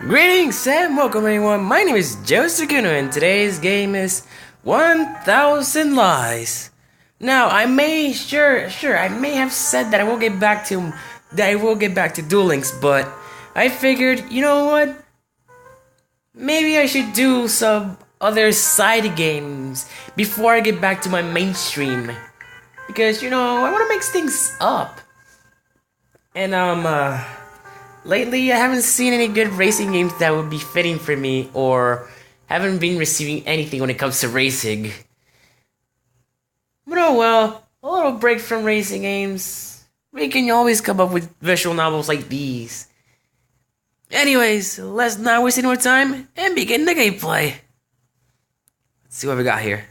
Greetings and welcome everyone, my name is Joe Seguno and today's game is 1000 Lies. Now I may have said that I will get back to Duel Links, but I figured, you know what? Maybe I should do some other side games before I get back to my mainstream. Because, I want to mix things up. And lately, I haven't seen any good racing games that would be fitting for me, or haven't been receiving anything when it comes to racing. But oh well, a little break from racing games. We can always come up with visual novels like these. Anyways, let's not waste any more time and begin the gameplay. Let's see what we got here.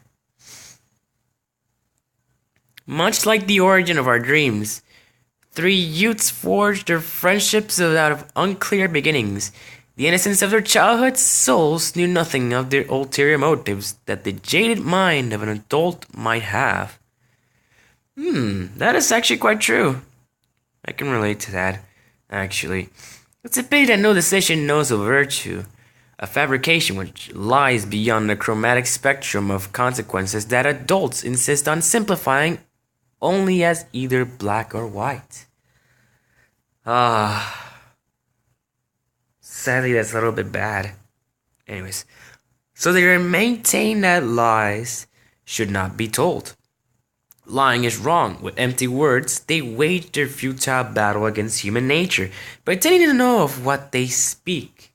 Much like the origin of our dreams, three youths forged their friendships out of unclear beginnings. The innocence of their childhood souls knew nothing of their ulterior motives that the jaded mind of an adult might have. That is actually quite true. I can relate to that, actually. It's a pity that no decision knows of virtue, a fabrication which lies beyond the chromatic spectrum of consequences that adults insist on simplifying only as either black or white. Sadly, that's a little bit bad. Anyways, so they maintain that lies should not be told. Lying is wrong. With empty words, they wage their futile battle against human nature, pretending to know of what they speak,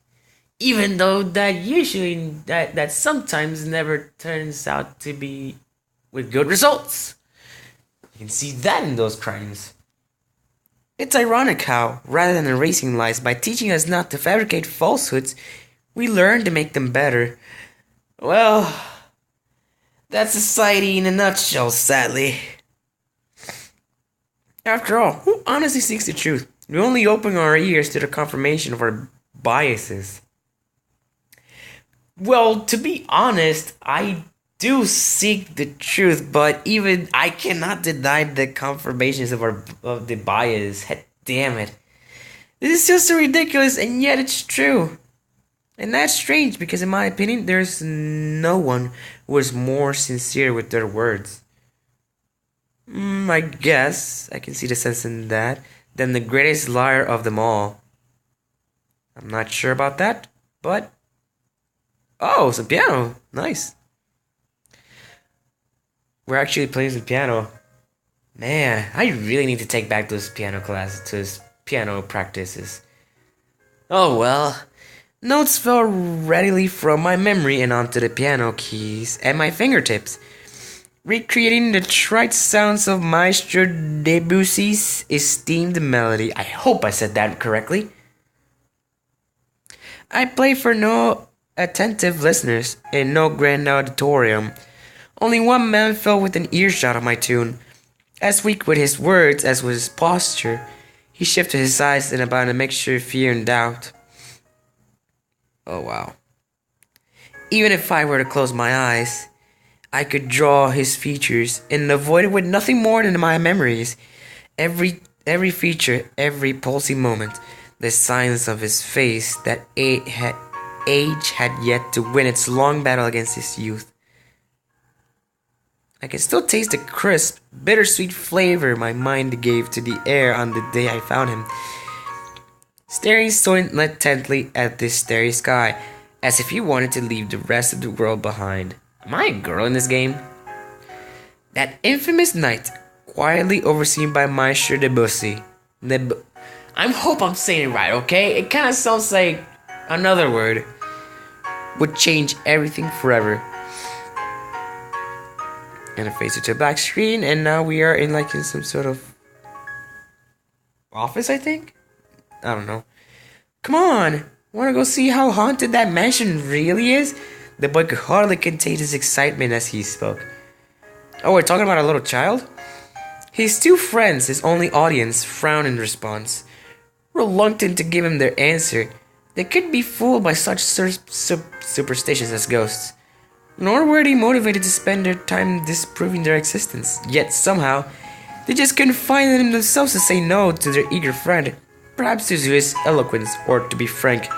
even though that sometimes never turns out to be with good results. You can see that in those crimes. It's ironic how, rather than erasing lies by teaching us not to fabricate falsehoods, we learn to make them better. Well, that's society in a nutshell, sadly. After all, who honestly seeks the truth? We only open our ears to the confirmation of our biases. Well, to be honest, I do seek the truth, but even I cannot deny the confirmations of the bias. Heck, damn it. This is just so ridiculous, and yet it's true. And that's strange, because in my opinion, there's no one who is more sincere with their words. I guess I can see the sense in that, than the greatest liar of them all. I'm not sure about that, but... Oh, some piano. Nice. We're actually playing some piano. Man, I really need to take back those piano practices. Oh well. Notes fell readily from my memory and onto the piano keys at my fingertips, recreating the trite sounds of Maestro Debussy's esteemed melody. I hope I said that correctly. I play for no attentive listeners in no grand auditorium. Only one man fell within earshot of my tune. As weak with his words as with his posture, he shifted his eyes in about a mixture of fear and doubt. Oh wow. Even if I were to close my eyes, I could draw his features and avoid it with nothing more than my memories. Every feature, every pulsing moment, the signs of his face that age had yet to win its long battle against his youth. I can still taste the crisp, bittersweet flavor my mind gave to the air on the day I found him, staring so intently at this starry sky, as if he wanted to leave the rest of the world behind. Am I a girl in this game? That infamous night, quietly overseen by Maestro Debussy. I hope I'm saying it right, okay? It kind of sounds like another word. Would change everything forever. And it fades to a black screen, and now we are in some sort of office, I think? I don't know. Come on! Wanna go see how haunted that mansion really is? The boy could hardly contain his excitement as he spoke. Oh, we're talking about a little child? His two friends, his only audience, frowned in response, reluctant to give him their answer. They couldn't be fooled by such superstitions as ghosts, nor were they motivated to spend their time disproving their existence. Yet somehow, they just couldn't find it in themselves to say no to their eager friend. Perhaps due to his eloquence, or to be frank,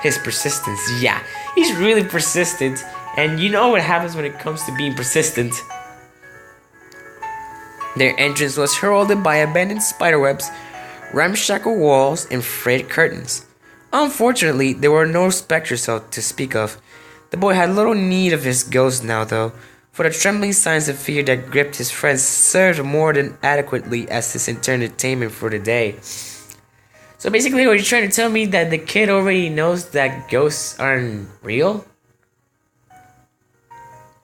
his persistence. Yeah, he's really persistent, and you know what happens when it comes to being persistent. Their entrance was heralded by abandoned spiderwebs, ramshackle walls, and frayed curtains. Unfortunately, there were no specters to speak of. The boy had little need of his ghost now, though, for the trembling signs of fear that gripped his friends served more than adequately as his entertainment for the day. So basically, what you're trying to tell me that the kid already knows that ghosts aren't real?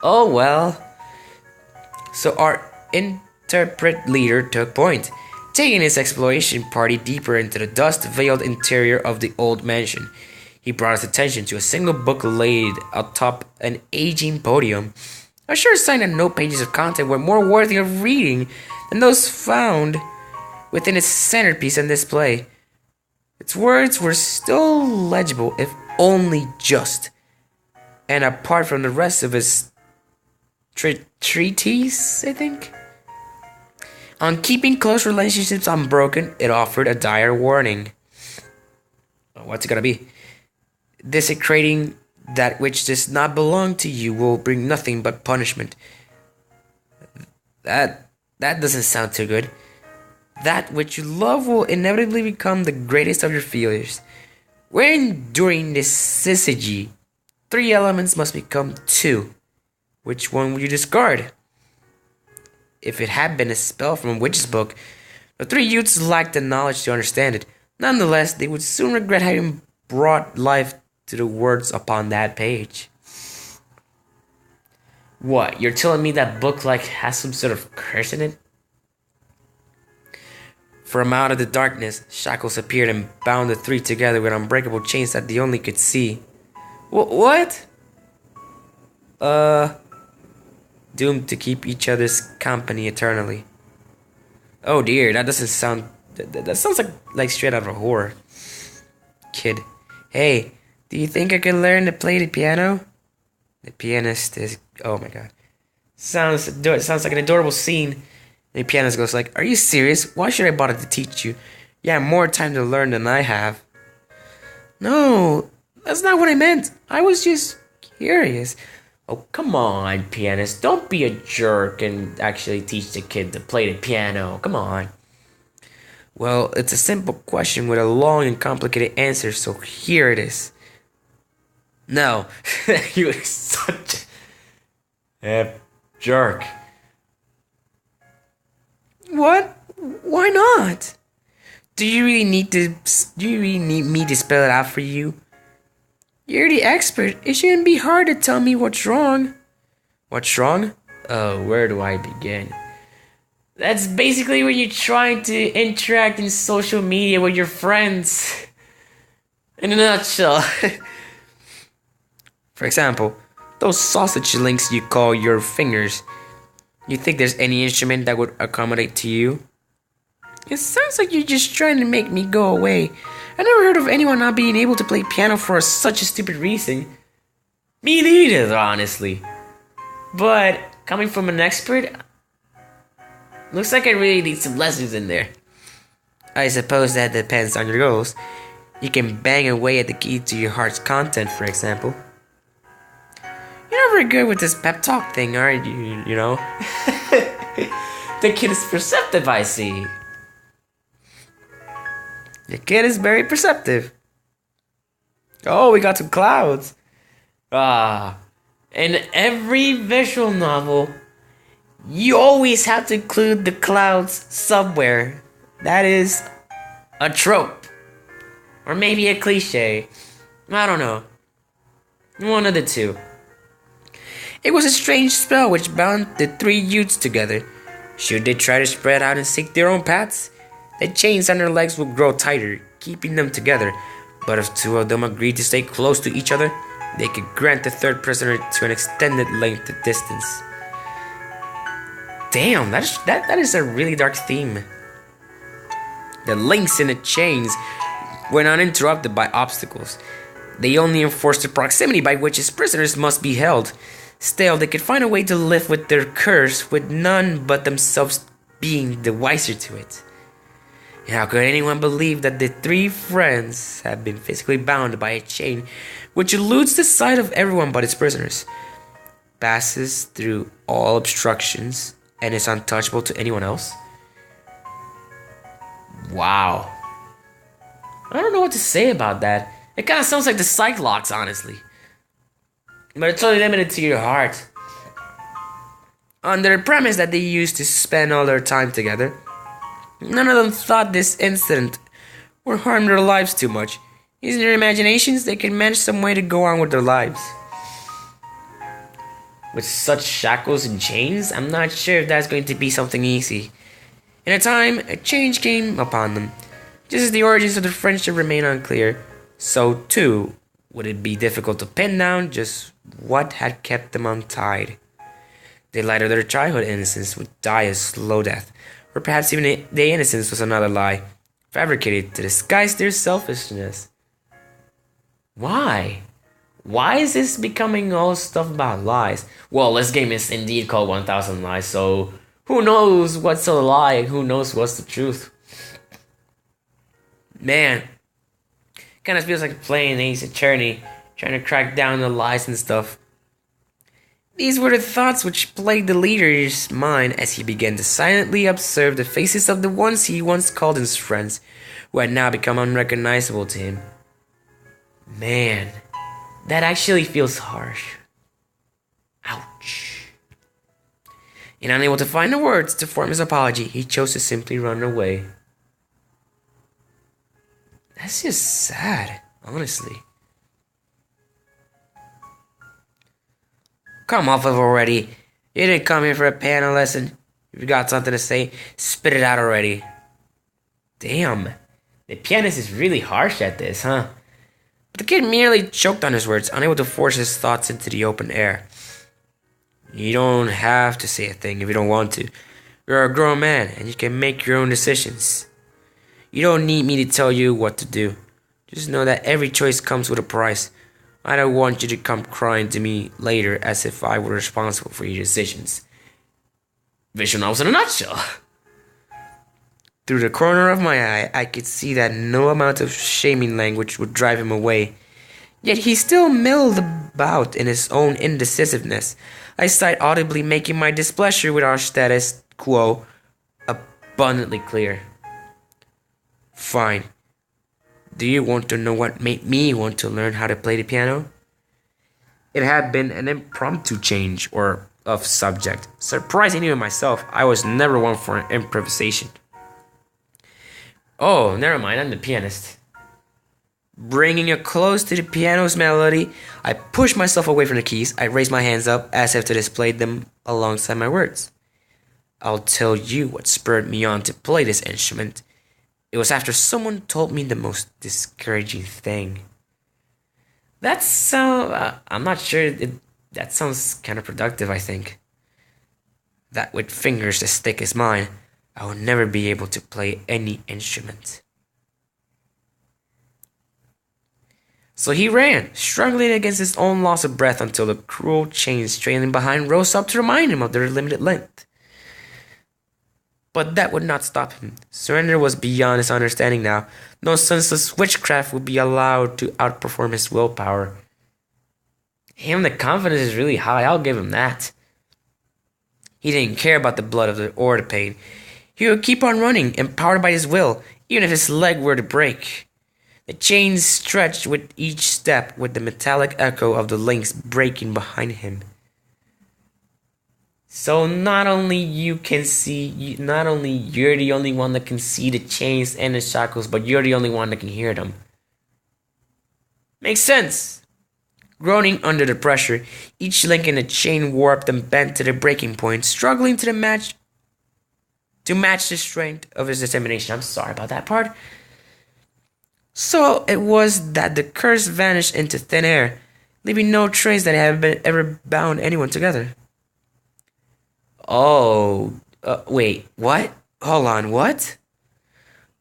Oh well. So our interpret leader took point, taking his exploration party deeper into the dust-veiled interior of the old mansion. He brought his attention to a single book laid atop an aging podium, a sure sign that no pages of content were more worthy of reading than those found within its centerpiece and display. Its words were still legible, if only just, and apart from the rest of his treatise, I think. On keeping close relationships unbroken, it offered a dire warning. What's it gonna be? Desecrating that which does not belong to you will bring nothing but punishment. That doesn't sound too good. That which you love will inevitably become the greatest of your failures. When during this syzygy, 3 elements must become 2. Which one would you discard? If it had been a spell from a witch's book, the 3 youths lacked the knowledge to understand it. Nonetheless, they would soon regret having brought life to the words upon that page. What? You're telling me that book has some sort of curse in it? From out of the darkness, shackles appeared and bound the 3 together with unbreakable chains that they only could see. What? Doomed to keep each other's company eternally. Oh dear, that doesn't sound... That sounds like straight out of a horror. Kid. Hey, do you think I can learn to play the piano? The pianist is... Oh my god. Sounds like an adorable scene. The pianist goes like, are you serious? Why should I bother to teach you? You have more time to learn than I have. No, that's not what I meant. I was just curious. Oh, come on, pianist. Don't be a jerk and actually teach the kid to play the piano. Come on. Well, it's a simple question with a long and complicated answer, so here it is. No, you are such a jerk. What? Why not? Do you really need me to spell it out for you? You're the expert. It shouldn't be hard to tell me what's wrong. What's wrong? Oh, where do I begin? That's basically when you're trying to interact in social media with your friends. In a nutshell. For example, those sausage links you call your fingers. You think there's any instrument that would accommodate to you? It sounds like you're just trying to make me go away. I never heard of anyone not being able to play piano for such a stupid reason. Me neither, honestly. But coming from an expert, looks like I really need some lessons in there. I suppose that depends on your goals. You can bang away at the key to your heart's content, for example. You're not very good with this pep talk thing, aren't you? You know? The kid is perceptive, I see. The kid is very perceptive. Oh, we got some clouds. In every visual novel, you always have to include the clouds somewhere. That is a trope. Or maybe a cliche. I don't know. One of the two. It was a strange spell which bound the 3 youths together. Should they try to spread out and seek their own paths, the chains on their legs would grow tighter, keeping them together. But if 2 of them agreed to stay close to each other, they could grant the 3rd prisoner to an extended length of distance. Damn, that is a really dark theme. The links in the chains were not interrupted by obstacles. They only enforced the proximity by which his prisoners must be held. Still, they could find a way to live with their curse, with none but themselves being the wiser to it. How could anyone believe that the three friends have been physically bound by a chain which eludes the sight of everyone but its prisoners, passes through all obstructions, and is untouchable to anyone else? Wow. I don't know what to say about that. It kind of sounds like the Cyclops, honestly. But it's only limited to your heart. Under the premise that they used to spend all their time together, none of them thought this incident would harm their lives too much. Using their imaginations, they can manage some way to go on with their lives. With such shackles and chains, I'm not sure if that's going to be something easy. In a time, a change came upon them. Just as the origins of their friendship remain unclear, so too would it be difficult to pin down just what had kept them untied. The light of their childhood innocence would die a slow death, or perhaps even the innocence was another lie, fabricated to disguise their selfishness. Why? Why is this becoming all stuff about lies? Well, this game is indeed called 1000 Lies, so who knows what's a lie and who knows what's the truth? Man, kind of feels like playing Ace Attorney, trying to crack down the lies and stuff. These were the thoughts which plagued the leader's mind as he began to silently observe the faces of the ones he once called his friends, who had now become unrecognizable to him. Man, that actually feels harsh. Ouch. And unable to find the words to form his apology, he chose to simply run away. That's just sad, honestly. Come off of it already. You didn't come here for a piano lesson. If you got something to say, spit it out already. Damn, the pianist is really harsh at this, huh? But the kid merely choked on his words, unable to force his thoughts into the open air. You don't have to say a thing if you don't want to. You're a grown man, and you can make your own decisions. You don't need me to tell you what to do. Just know that every choice comes with a price. I don't want you to come crying to me later as if I were responsible for your decisions. Visual novels in a nutshell. Through the corner of my eye, I could see that no amount of shaming language would drive him away. Yet he still milled about in his own indecisiveness. I sighed audibly, making my displeasure with our status quo abundantly clear. Fine. Do you want to know what made me want to learn how to play the piano? It had been an impromptu change of subject. Surprising even myself, I was never one for an improvisation. Oh, never mind, I'm the pianist. Bringing it close to the piano's melody, I pushed myself away from the keys. I raised my hands up as if to display them alongside my words. I'll tell you what spurred me on to play this instrument. It was after someone told me the most discouraging thing. I'm not sure, that sounds kind of productive, I think. That with fingers as thick as mine, I would never be able to play any instrument. So he ran, struggling against his own loss of breath until the cruel chains trailing behind rose up to remind him of their limited length. But that would not stop him. Surrender was beyond his understanding now. No senseless witchcraft would be allowed to outperform his willpower. The confidence is really high, I'll give him that. He didn't care about the blood or the pain. He would keep on running, empowered by his will, even if his leg were to break. The chains stretched with each step, with the metallic echo of the links breaking behind him. So not only you're the only one that can see the chains and the shackles, but you're the only one that can hear them. Makes sense. Groaning under the pressure, each link in the chain warped and bent to the breaking point, struggling to match the strength of his determination. I'm sorry about that part. So it was that the curse vanished into thin air, leaving no trace that had ever bound anyone together. Wait, what? Hold on, what?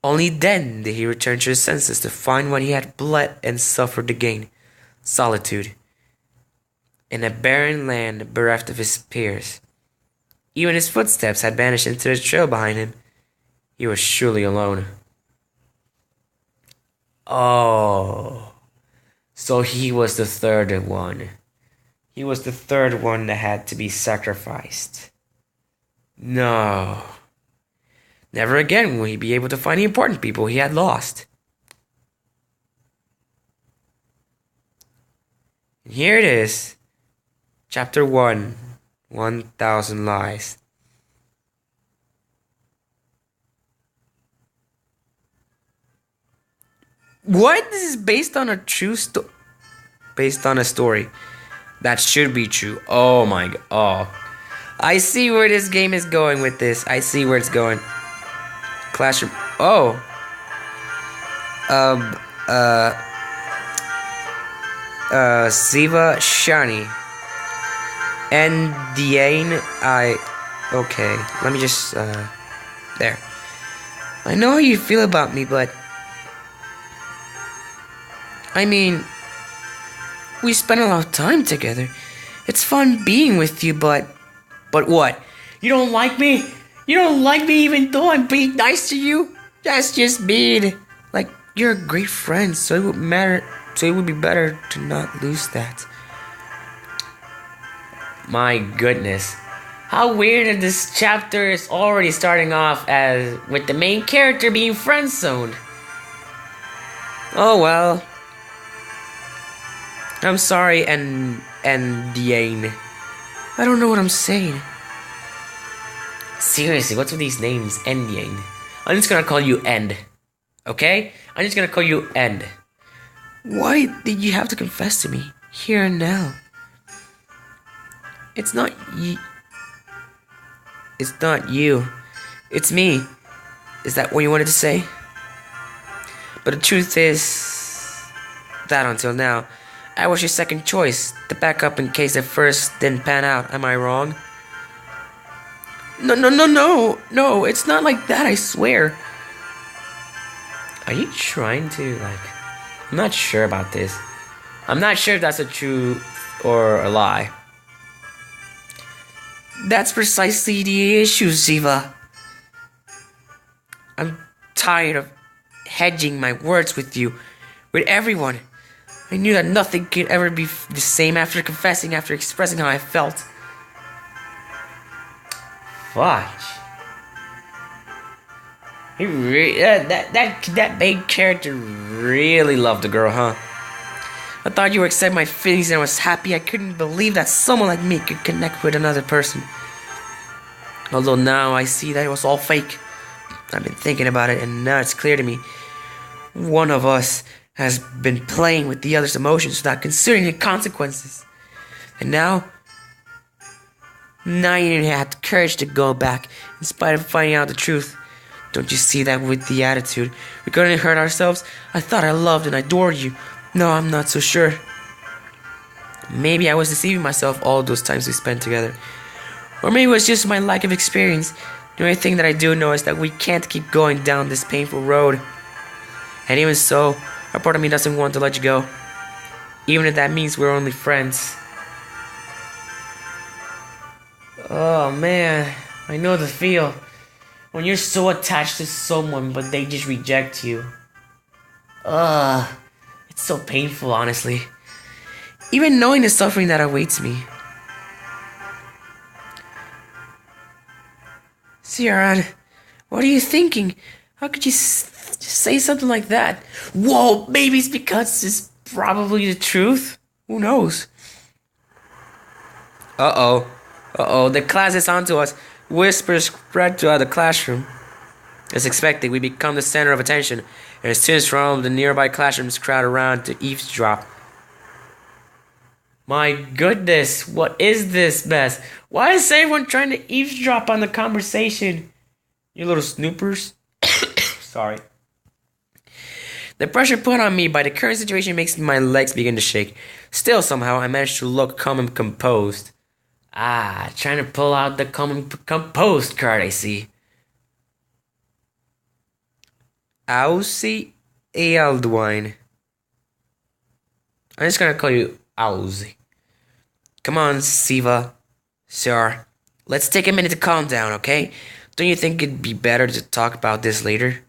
Only then did he return to his senses to find what he had bled and suffered to gain: solitude. In a barren land bereft of his peers. Even his footsteps had vanished into the trail behind him. He was surely alone. Oh, so he was the third one. He was the third one that had to be sacrificed. No. Never again will he be able to find the important people he had lost. And here it is. Chapter 1. 1,000 Lies. What? This is based on a true story. Based on a story. That should be true. Oh my god. Oh. I see where this game is going with this. I see where it's going. Classroom. Oh. Siva Shani. And Diane, okay. Let me just, there. I know how you feel about me, but I mean, we spent a lot of time together. It's fun being with you, but what? You don't like me? You don't like me even though I'm being nice to you? That's just mean. Like, you're a great friend, so it would be better to not lose that. My goodness. How weird that this chapter is already starting off as with the main character being friend-zoned. Oh well. I'm sorry, and Diane. I don't know what I'm saying. Seriously, what's with these names? Diane. I'm just gonna call you End. Okay? I'm just gonna call you End. Why did you have to confess to me here and now? It's not you. It's not you. It's me. Is that what you wanted to say? But the truth is that until now, I was your second choice, the backup in case the first didn't pan out. Am I wrong? No, it's not like that, I swear. Are you trying to, I'm not sure about this. I'm not sure if that's a truth or a lie. That's precisely the issue, Ziva. I'm tired of hedging my words with you, with everyone. I knew that nothing could ever be the same after confessing, after expressing how I felt. Fudge. He really, that main character really loved the girl, huh? I thought you were accepting my feelings and I was happy. I couldn't believe that someone like me could connect with another person. Although now I see that it was all fake. I've been thinking about it and now it's clear to me. One of us has been playing with the other's emotions without considering the consequences. And now you didn't have the courage to go back in spite of finding out the truth. Don't you see that with the attitude? We couldn't hurt ourselves. I thought I loved and adored you. No, I'm not so sure. Maybe I was deceiving myself all those times we spent together. Or maybe it was just my lack of experience. The only thing that I do know is that we can't keep going down this painful road. And even so, a part of me doesn't want to let you go. Even if that means we're only friends. Oh man, I know the feel. When you're so attached to someone but they just reject you. It's so painful, honestly. Even knowing the suffering that awaits me. Ciaran, what are you thinking? How could you just say something like that? Whoa, maybe it's because it's probably the truth? Who knows? Uh-oh, the class is onto us. Whispers spread throughout the classroom. As expected, we become the center of attention, and students from the nearby classrooms crowd around to eavesdrop. My goodness, what is this mess? Why is everyone trying to eavesdrop on the conversation? You little snoopers. Sorry. The pressure put on me by the current situation makes my legs begin to shake. Still, somehow, I managed to look calm and composed. Trying to pull out the calm and composed card, I see. Aussie Aldwine. I'm just gonna call you Aussie. Come on, Siva. Sir, let's take a minute to calm down, okay? Don't you think it'd be better to talk about this later?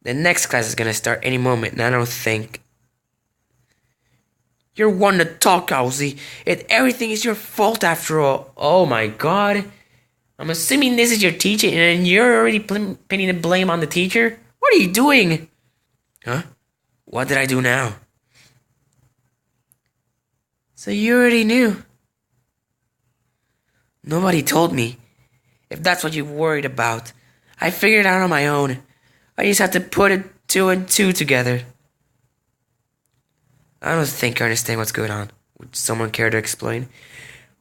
The next class is gonna start any moment, and I don't think... You're one to talk, Owlsy. Everything is your fault after all. Oh my god. I'm assuming this is your teacher, and you're already pinning the blame on the teacher? What are you doing? Huh? What did I do now? So you already knew. Nobody told me. If that's what you're worried about, I figured it out on my own. I just have to put it 2 and 2 together. I don't think I understand what's going on. Would someone care to explain?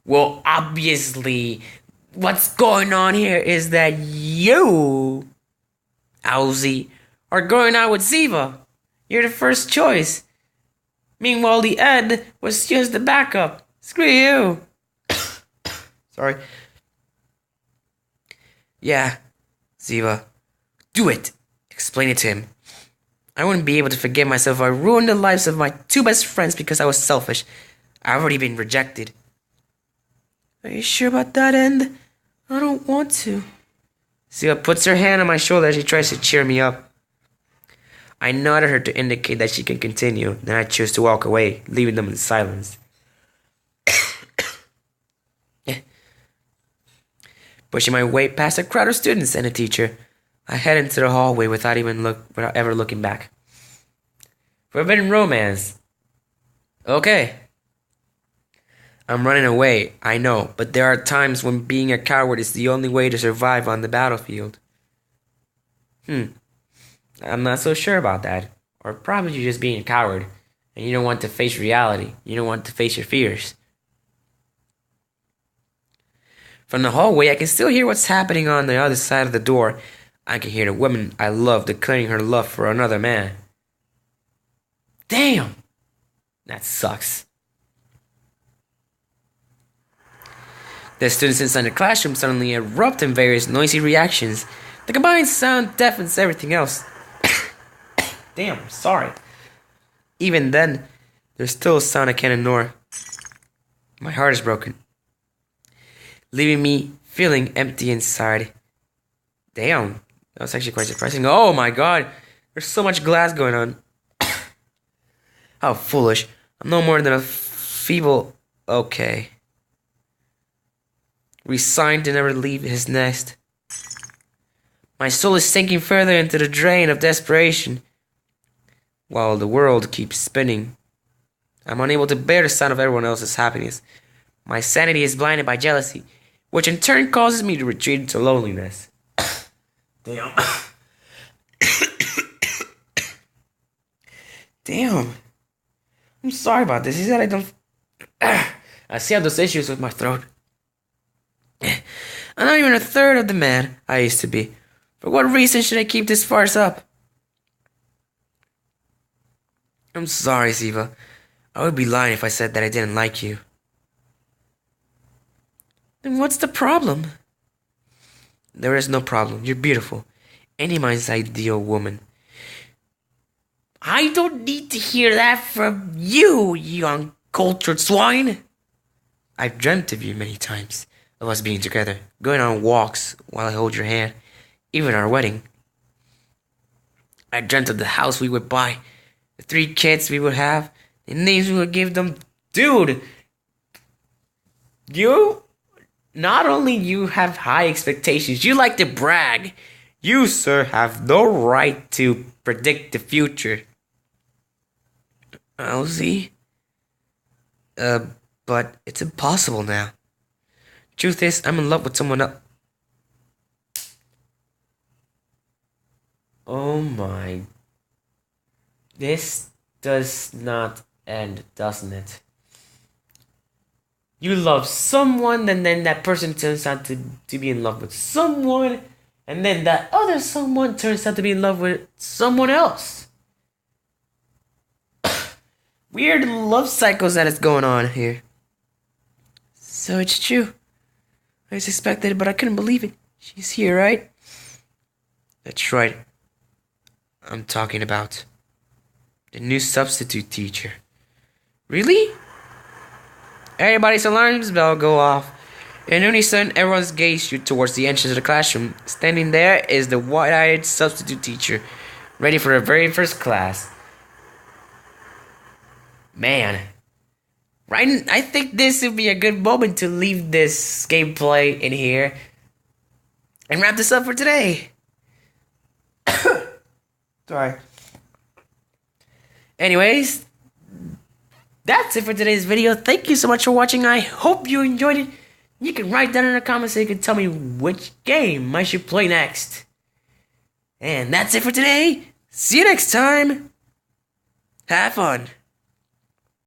Well, obviously, what's going on here is that you, Owlsy, are going out with Ziva. You're the first choice. Meanwhile, the Ed was just the backup. Screw you. Sorry. Yeah, Ziva. Do it. Explain it to him. I wouldn't be able to forgive myself if I ruined the lives of my 2 best friends because I was selfish. I've already been rejected. Are you sure about that, End? I don't want to. Ziva puts her hand on my shoulder as she tries to cheer me up. I nod at her to indicate that she can continue. Then I choose to walk away, leaving them in silence. Pushing my way past a crowd of students and a teacher, I head into the hallway without ever looking back. Forbidden romance. Okay. I'm running away, I know, but there are times when being a coward is the only way to survive on the battlefield. I'm not so sure about that. Or probably you're just being a coward, and you don't want to face reality. You don't want to face your fears. From the hallway, I can still hear what's happening on the other side of the door. I can hear the woman I love declaring her love for another man. Damn! That sucks. The students inside the classroom suddenly erupt in various noisy reactions. The combined sound deafens everything else. Damn, sorry. Even then, there's still a sound I can't ignore. My heart is broken, leaving me feeling empty inside. Damn, that was actually quite surprising. Oh my god, there's so much glass going on. How foolish. I'm no more than a feeble... Okay. Resigned to never leave his nest. My soul is sinking further into the drain of desperation, while the world keeps spinning. I'm unable to bear the sound of everyone else's happiness. My sanity is blinded by jealousy, which in turn causes me to retreat into loneliness. Damn. Damn. I'm sorry about this. He said I don't... I still have those issues with my throat. I'm not even a third of the man I used to be. For what reason should I keep this farce up? I'm sorry, Ziva. I would be lying if I said that I didn't like you. Then what's the problem? There is no problem. You're beautiful. Any man's ideal woman. I don't need to hear that from you, you uncultured swine. I've dreamt of you many times. Of us being together, going on walks while I hold your hand, even our wedding. I dreamt of the house we would buy, the 3 kids we would have, the names we would give them. Dude, you, not only you have high expectations, you like to brag. You, sir, have no right to predict the future. Owlsy? But it's impossible now. Truth is, I'm in love with someone else. Oh my. This does not end, doesn't it? You love someone, and then that person turns out to be in love with someone, and then that other someone turns out to be in love with someone else. Weird love cycles that is going on here. So it's true. I suspected it, but I couldn't believe it. She's here, right? That's right. I'm talking about the new substitute teacher. Really? Everybody's alarm bell go off. In unison, everyone's gaze shoot towards the entrance of the classroom. Standing there is the wide-eyed substitute teacher, ready for the very first class. Man, right? I think this would be a good moment to leave this gameplay in here and wrap this up for today. Sorry. Anyways, that's it for today's video. Thank you so much for watching. I hope you enjoyed it. You can write down in the comments so you can tell me which game I should play next. And that's it for today. See you next time. Have fun.